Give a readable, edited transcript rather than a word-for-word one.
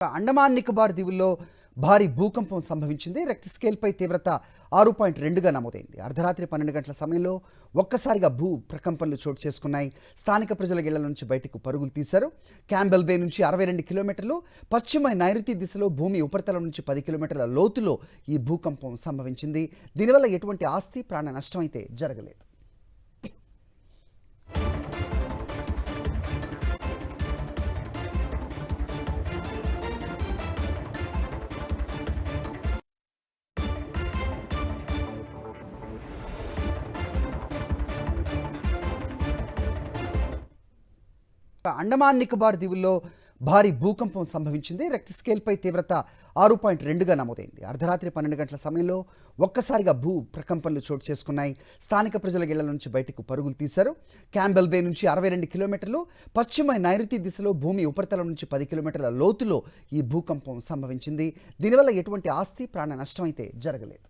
అండమాన్ నికోబార్ దీవుల్లో భారీ భూకంపం సంభవించింది. రెక్టర్ స్కేల్పై తీవ్రత 6.2గా నమోదైంది. అర్ధరాత్రి 12 గంటల సమయంలో ఒక్కసారిగా భూ ప్రకంపనలు చోటు చేసుకున్నాయి. స్థానిక ప్రజల ఇళ్ల నుంచి బయటకు పరుగులు తీశారు. క్యాంబెల్ బే నుంచి 62 కిలోమీటర్లు పశ్చిమ నైరుతి దిశలో భూమి ఉపరితలం నుంచి 10 కిలోమీటర్ల లోతులో ఈ భూకంపం సంభవించింది. దీనివల్ల ఎటువంటి ఆస్తి ప్రాణ నష్టం అయితే జరగలేదు. అండమాన్ నికోబార్ దీవుల్లో భారీ భూకంపం సంభవించింది. రెక్టర్ స్కేల్పై తీవ్రత 6.2గా నమోదైంది. అర్ధరాత్రి 12 గంటల సమయంలో ఒక్కసారిగా భూ ప్రకంపనలు చోటు చేసుకున్నాయి. స్థానిక ప్రజల ఇళ్ల నుంచి బయటకు పరుగులు తీశారు. క్యాంబెల్ బే నుంచి 62 కిలోమీటర్లు పశ్చిమ నైరుతి దిశలో భూమి ఉపరితలం నుంచి 10 కిలోమీటర్ల లోతులో ఈ భూకంపం సంభవించింది. దీనివల్ల ఎటువంటి ఆస్తి ప్రాణ నష్టం అయితే జరగలేదు.